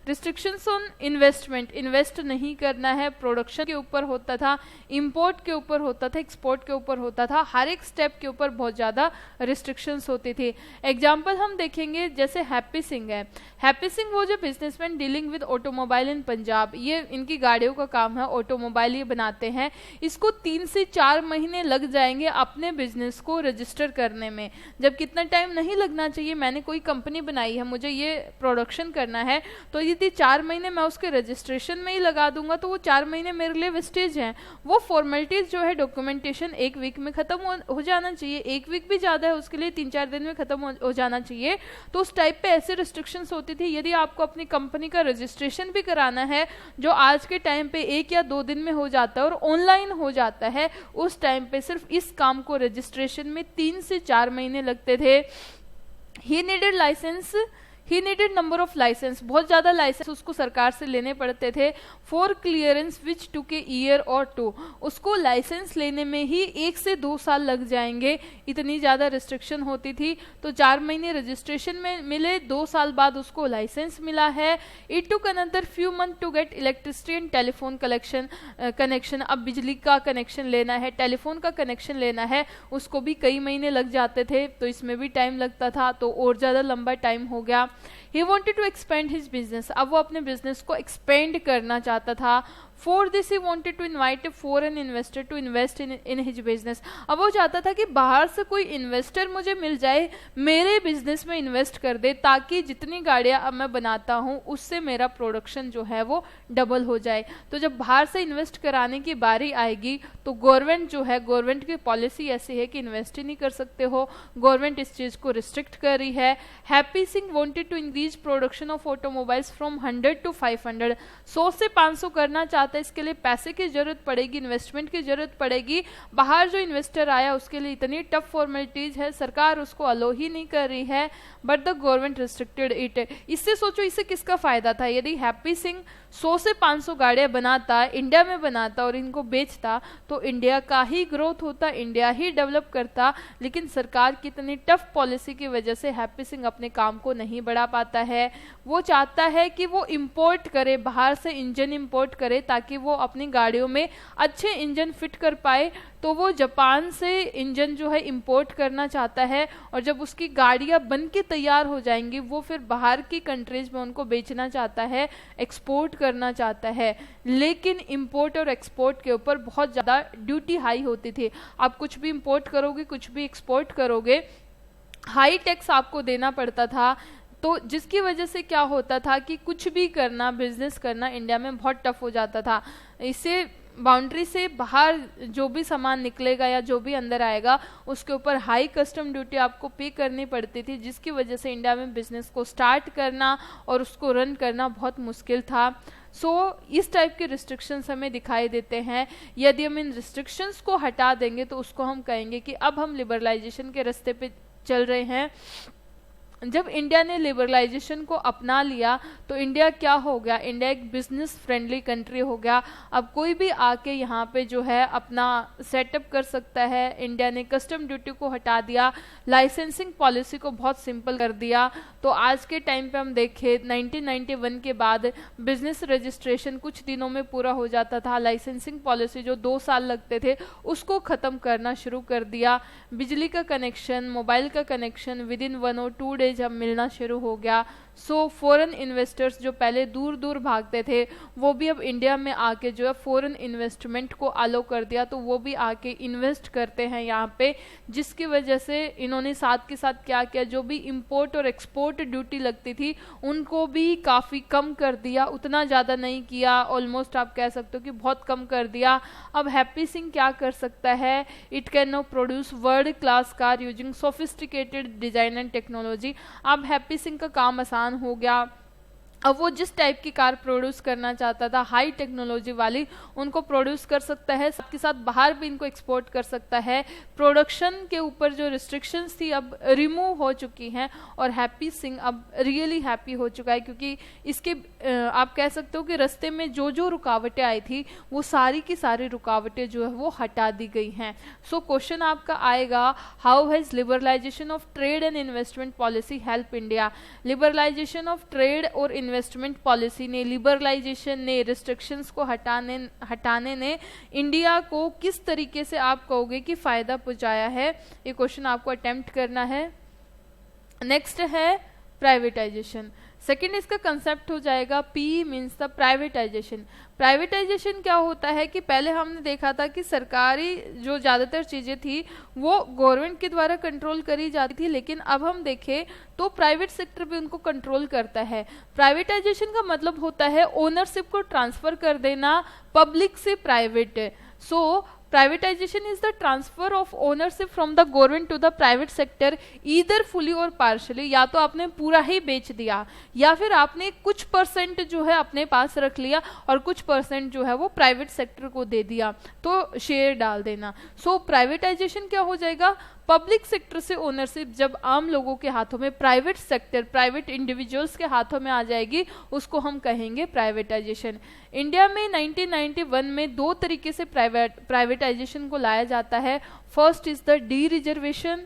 रिस्ट्रिक्शंस ऑन इन्वेस्टमेंट, इन्वेस्ट नहीं करना है, प्रोडक्शन के ऊपर होता था, इंपोर्ट के ऊपर होता था, एक्सपोर्ट के ऊपर होता था, हर एक स्टेप के ऊपर बहुत ज़्यादा रिस्ट्रिक्शंस होती थी। एग्जाम्पल हम देखेंगे, जैसे हैप्पी सिंह है। हैप्पी सिंह वो जो बिजनेसमैन डीलिंग विद ऑटोमोबाइल इन पंजाब, ये इनकी गाड़ियों का काम है, ऑटोमोबाइल ये बनाते हैं। इसको 3 से 4 महीने लग जाएंगे अपने बिजनेस को रजिस्टर करने में। जब कितना टाइम नहीं लगना चाहिए, मैंने कोई कंपनी बनाई है, मुझे ये प्रोडक्शन करना है, तो यदि 4 महीने मैं उसके रजिस्ट्रेशन में ही लगा दूंगा तो वो 4 महीने मेरे लिए वेस्टेज हैं। वो फॉर्मेलिटीज जो है, डॉक्यूमेंटेशन 1 वीक में खत्म हो जाना चाहिए। 1 वीक भी ज़्यादा है, उसके लिए 3-4 दिन में खत्म हो जाना चाहिए। तो उस टाइप पे ऐसे रिस्ट्रिक्शंस होती थी। यदि आपको अपनी कंपनी का रजिस्ट्रेशन भी कराना है, जो आज के टाइम पे 1 या 2 दिन में हो जाता है और ऑनलाइन हो जाता है, उस टाइम पे सिर्फ इस काम को रजिस्ट्रेशन में 3 से 4 महीने लगते थे। He needed number of licence, बहुत ज़्यादा लाइसेंस उसको सरकार से लेने पड़ते थे। For clearance which took a year और 2, उसको लाइसेंस लेने में ही 1 से 2 साल लग जाएंगे, इतनी ज़्यादा रिस्ट्रिक्शन होती थी। तो 4 महीने रजिस्ट्रेशन में मिले, 2 साल बाद उसको लाइसेंस मिला है। It took another few month to get electricity and telephone connection. अब बिजली का कनेक्शन लेना है, टेलीफोन का कनेक्शन लेना है, उसको भी कई महीने लग जाते थे, तो इसमें भी टाइम लगता था, तो और ज़्यादा लंबा टाइम हो गया। He wanted to expand his business, अब वो अपने बिजनेस को एक्सपेंड करना चाहता था। For this he wanted to invite a foreign investor to invest in his business, अब वो चाहता था कि बाहर से कोई इन्वेस्टर मुझे मिल जाए, मेरे बिजनेस में इन्वेस्ट कर दे, ताकि जितनी गाड़ियां अब मैं बनाता हूँ उससे मेरा प्रोडक्शन जो है वो डबल हो जाए। तो जब बाहर से इन्वेस्ट कराने की बारी आएगी तो गवर्नमेंट जो है, गवर्नमेंट की पॉलिसी ऐसी है कि इन्वेस्ट ही नहीं कर सकते हो, गवर्नमेंट इस चीज़ को रिस्ट्रिक्ट कर रही है। Happy Singh wanted to increase production of automobiles from 100 to 500, 100 से 500 करना चाहता है। इसके लिए पैसे की जरूरत पड़ेगी, इन्वेस्टमेंट की जरूरत पड़ेगी। बाहर जो इन्वेस्टर आया उसके लिए इतनी टफ फॉर्मेलिटीज है, सरकार उसको अलो ही नहीं कर रही है, but the government restricted it. इससे सोचो, इससे किसका फायदा था? यदि हैप्पी सिंह 100 से 500 गाड़ियां बनाता, इंडिया में बनाता और इनको बेचता, तो इंडिया का ही ग्रोथ होता, इंडिया ही डेवलप करता। लेकिन सरकार की इतनी टफ पॉलिसी की वजह से हैप्पी सिंह अपने काम को नहीं बढ़ा पाता है। वो चाहता है कि वो इंपोर्ट करे, बाहर से इंजन इंपोर्ट करे, ताकि वो अपनी गाड़ियों में अच्छे इंजन फिट कर पाए। तो वो जापान से इंजन जो है इंपोर्ट करना चाहता है, और जब उसकी गाड़ियां बन के तैयार हो जाएंगी वो फिर बाहर की कंट्रीज में उनको बेचना चाहता है, एक्सपोर्ट करना चाहता है। लेकिन इंपोर्ट और एक्सपोर्ट के ऊपर बहुत ज़्यादा ड्यूटी हाई होती थी। आप कुछ भी इंपोर्ट करोगे, कुछ भी एक्सपोर्ट करोगे, हाई टैक्स आपको देना पड़ता था। तो जिसकी वजह से क्या होता था कि कुछ भी करना, बिजनेस करना इंडिया में बहुत टफ हो जाता था। इससे बाउंड्री से बाहर जो भी सामान निकलेगा या जो भी अंदर आएगा उसके ऊपर हाई कस्टम ड्यूटी आपको पे करनी पड़ती थी, जिसकी वजह से इंडिया में बिजनेस को स्टार्ट करना और उसको रन करना बहुत मुश्किल था। इस टाइप के रिस्ट्रिक्शंस हमें दिखाई देते हैं। यदि हम इन रिस्ट्रिक्शंस को हटा देंगे तो उसको हम कहेंगे कि अब हम लिबरलाइजेशन के रास्ते पे चल रहे हैं। जब इंडिया ने लिबरलाइजेशन को अपना लिया तो इंडिया क्या हो गया, इंडिया एक बिजनेस फ्रेंडली कंट्री हो गया। अब कोई भी आके यहाँ पे जो है अपना सेटअप कर सकता है। इंडिया ने कस्टम ड्यूटी को हटा दिया, लाइसेंसिंग पॉलिसी को बहुत सिंपल कर दिया। तो आज के टाइम पे हम देखें 1991 के बाद बिजनेस रजिस्ट्रेशन कुछ दिनों में पूरा हो जाता था। लाइसेंसिंग पॉलिसी जो 2 साल लगते थे उसको ख़त्म करना शुरू कर दिया। बिजली का कनेक्शन, मोबाइल का कनेक्शन विद इन 1 और 2 डेज अब मिलना शुरू हो गया। सो फॉरेन इन्वेस्टर्स जो पहले दूर दूर भागते थे वो भी अब इंडिया में आके जो है फॉरेन इन्वेस्टमेंट को अलो कर दिया, तो वो भी आके इन्वेस्ट करते हैं यहाँ पे, जिसकी वजह से इन्होंने साथ के साथ क्या किया, जो भी इंपोर्ट और एक्सपोर्ट ड्यूटी लगती थी उनको भी काफ़ी कम कर दिया। उतना ज़्यादा नहीं किया, ऑलमोस्ट आप कह सकते हो कि बहुत कम कर दिया। अब हैप्पी सिंह क्या कर सकता है, it can now produce world class car using sophisticated design and technology. अब हैप्पी सिंह का काम आसान हो गया। अब वो जिस टाइप की कार प्रोड्यूस करना चाहता था हाई टेक्नोलॉजी वाली, उनको प्रोड्यूस कर सकता है, साथ के साथ बाहर भी इनको एक्सपोर्ट कर सकता है। प्रोडक्शन के ऊपर जो रिस्ट्रिक्शंस थी अब रिमूव हो चुकी हैं और हैप्पी सिंह अब रियली हैप्पी हो चुका है, क्योंकि इसके आप कह सकते हो कि रास्ते में जो जो रुकावटें आई थी वो सारी की सारी रुकावटें जो है वो हटा दी गई हैं। सो क्वेश्चन आपका आएगा, how has liberalisation of trade and investment policy help India. Liberalisation of trade और इन्वेस्टमेंट पॉलिसी ने, लिबरलाइजेशन ने, रिस्ट्रिक्शंस को हटाने ने इंडिया को किस तरीके से आप कहोगे कि फायदा पहुंचाया है, ये क्वेश्चन आपको अटेम्प्ट करना है। नेक्स्ट है प्राइवेटाइजेशन। सेकेंड इसका कंसेप्ट हो जाएगा P means the privatisation. Privatisation क्या होता है कि पहले हमने देखा था कि सरकारी जो ज़्यादातर चीज़ें थी वो गवर्नमेंट के द्वारा कंट्रोल करी जाती थी, लेकिन अब हम देखें तो प्राइवेट सेक्टर भी उनको कंट्रोल करता है। प्राइवेटाइजेशन का मतलब होता है ओनरशिप को ट्रांसफर कर देना पब्लिक से private. So privatization is the transfer of ownership from the government to the private sector either fully or partially। या तो आपने पूरा ही बेच दिया या फिर आपने कुछ परसेंट जो है अपने पास रख लिया और कुछ परसेंट जो है वो प्राइवेट सेक्टर को दे दिया, तो शेयर डाल देना। सो प्राइवेटाइजेशन क्या हो जाएगा, पब्लिक सेक्टर से ओनरशिप जब आम लोगों के हाथों में, प्राइवेट सेक्टर, प्राइवेट इंडिविजुअल्स के हाथों में आ जाएगी, उसको हम कहेंगे प्राइवेटाइजेशन। इंडिया में 1991 में 2 तरीके से प्राइवेटाइजेशन को लाया जाता है। First is the D reservation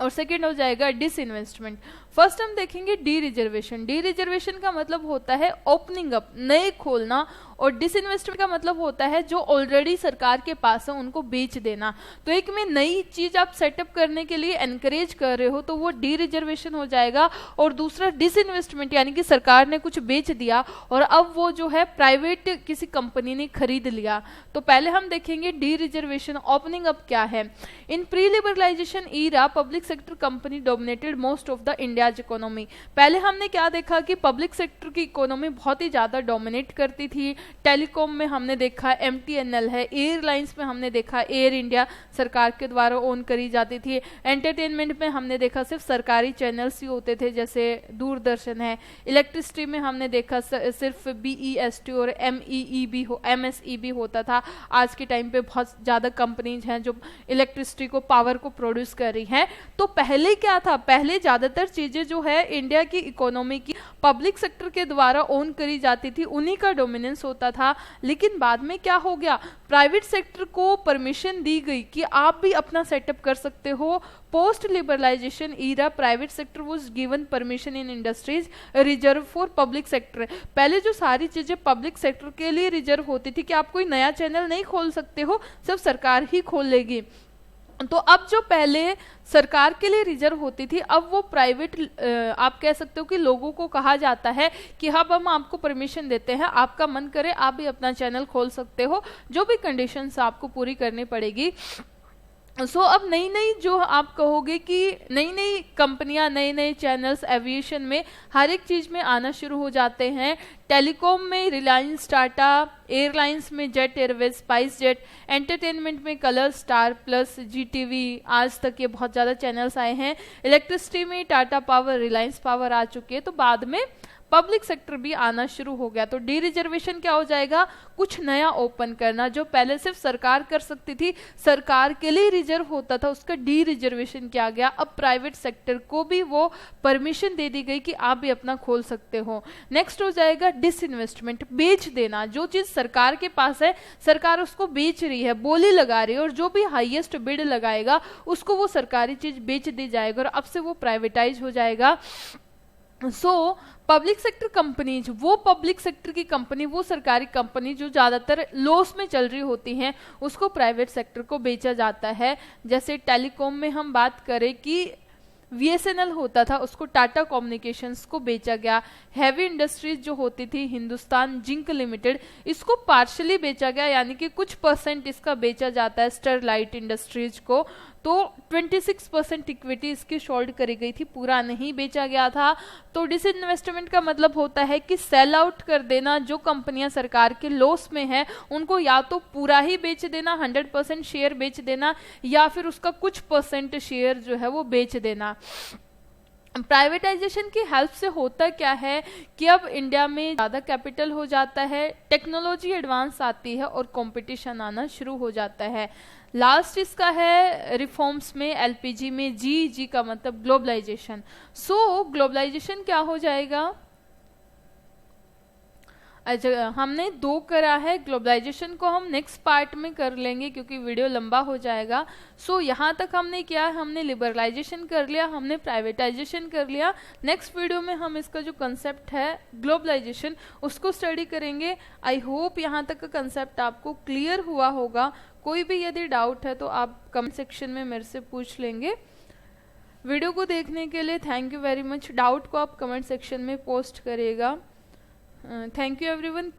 और सेकेंड हो जाएगा डिसइन्वेस्टमेंट। फर्स्ट हम देखेंगे डी रिजर्वेशन। डी रिजर्वेशन का मतलब होता है ओपनिंग अप, नए खोलना, और डिसइन्वेस्टमेंट का मतलब होता है जो ऑलरेडी सरकार के पास है उनको बेच देना। तो एक में नई चीज आप सेटअप करने के लिए एनकरेज कर रहे हो तो वो डी रिजर्वेशन हो जाएगा, और दूसरा डिसइन्वेस्टमेंट यानी कि सरकार ने कुछ बेच दिया और अब वो जो है प्राइवेट किसी कंपनी ने खरीद लिया। तो पहले हम देखेंगे डी रिजर्वेशन, ओपनिंग अप क्या है। In pre liberalisation era public sector company dominated most of the India's economy. पहले हमने क्या देखा कि पब्लिक सेक्टर की इकोनॉमी बहुत ही ज्यादा डोमिनेट करती थी। टेलीकॉम में हमने देखा MTNL है, एयरलाइंस में हमने देखा एयर इंडिया सरकार के द्वारा ओन करी जाती थी। एंटरटेनमेंट में हमने देखा सिर्फ सरकारी चैनल्स ही होते थे जैसे दूरदर्शन है। इलेक्ट्रिसिटी में हमने देखा सिर्फ BEST और MSEB होता था। आज के टाइम पे बहुत ज़्यादा कंपनीज हैं जो इलेक्ट्रिसिटी को, पावर को प्रोड्यूस कर रही हैं। तो पहले क्या था, पहले ज़्यादातर चीज़ें जो है इंडिया की इकोनॉमी की पब्लिक सेक्टर के द्वारा ओन करी जाती थी, उन्हीं का डोमिनेंस होता था। लेकिन बाद में क्या हो गया, प्राइवेट सेक्टर को परमिशन दी गई कि आप भी अपना सेटअप कर सकते हो। Post liberalisation era private sector was given permission in industries reserve for public sector. पहले जो सारी चीजें पब्लिक सेक्टर के लिए रिजर्व होती थी कि आप कोई नया चैनल नहीं खोल सकते हो, सिर्फ सरकार ही खोल लेगी। तो अब जो पहले सरकार के लिए रिजर्व होती थी, अब वो प्राइवेट आप कह सकते हो कि लोगों को कहा जाता है कि अब हम आपको परमिशन देते हैं, आपका मन करे आप भी अपना चैनल खोल सकते हो, जो भी कंडीशंस आपको पूरी करनी पड़ेगी। सो अब नई नई जो आप कहोगे कि नई नई कंपनियां, नए नए चैनल्स एविएशन में हर एक चीज़ में आना शुरू हो जाते हैं। टेलीकॉम में रिलायंस, टाटा, एयरलाइंस में jet Airways, spice jet, entertainment में कलर, स्टार प्लस, GTV, आज तक ये बहुत ज़्यादा चैनल्स आए हैं। इलेक्ट्रिसिटी में टाटा पावर, रिलायंस पावर आ चुके हैं। तो बाद में पब्लिक सेक्टर भी आना शुरू हो गया। तो डी रिजर्वेशन क्या हो जाएगा, कुछ नया ओपन करना, जो पहले सिर्फ सरकार कर सकती थी, सरकार के लिए रिजर्व होता था, उसका डी रिजर्वेशन किया गया। अब प्राइवेट सेक्टर को भी वो परमिशन दे दी गई कि आप भी अपना खोल सकते हो। नेक्स्ट हो जाएगा डिसइन्वेस्टमेंट, बेच देना, जो चीज सरकार के पास है सरकार उसको बेच रही है, बोली लगा रही है, और जो भी हाईएस्ट बिड लगाएगा उसको वो सरकारी चीज बेच दी जाएगा और अब से वो प्राइवेटाइज हो जाएगा। पब्लिक सेक्टर कंपनीज, वो पब्लिक सेक्टर की कंपनी, वो सरकारी कंपनी जो ज्यादातर लॉस में चल रही होती हैं, उसको प्राइवेट सेक्टर को बेचा जाता है। जैसे टेलीकॉम में हम बात करें कि VSNL होता था, उसको टाटा कम्युनिकेशंस को बेचा गया। हैवी इंडस्ट्रीज जो होती थी हिंदुस्तान जिंक लिमिटेड, इसको पार्शली बेचा गया, यानी कि कुछ परसेंट इसका बेचा जाता है स्टरलाइट इंडस्ट्रीज को। तो 26% इक्विटी इसकी शोल्ड करी गई थी, पूरा नहीं बेचा गया था। तो डिसइन्वेस्टमेंट का मतलब होता है कि सेल आउट कर देना, जो कंपनियां सरकार के लॉस में है उनको या तो पूरा ही बेच देना, 100% शेयर बेच देना, या फिर उसका कुछ परसेंट शेयर जो है वो बेच देना। प्राइवेटाइजेशन की हेल्प से होता क्या है कि अब इंडिया में ज़्यादा कैपिटल हो जाता है, टेक्नोलॉजी एडवांस आती है और कंपटीशन आना शुरू हो जाता है। लास्ट इसका है रिफॉर्म्स में, LPG में, जी का मतलब ग्लोबलाइजेशन। ग्लोबलाइजेशन क्या हो जाएगा, अच्छा हमने 2 करा है, ग्लोबलाइजेशन को हम नेक्स्ट पार्ट में कर लेंगे क्योंकि वीडियो लंबा हो जाएगा। यहाँ तक हमने किया, हमने लिबरलाइजेशन कर लिया, हमने प्राइवेटाइजेशन कर लिया। नेक्स्ट वीडियो में हम इसका जो कंसेप्ट है ग्लोबलाइजेशन उसको स्टडी करेंगे। आई होप यहाँ तक का कंसेप्ट आपको क्लियर हुआ होगा। कोई भी यदि डाउट है तो आप कमेंट सेक्शन में मेरे से पूछ लेंगे। वीडियो को देखने के लिए thank you very much. Doubt को आप कमेंट सेक्शन में पोस्ट करिएगा। Thank you everyone.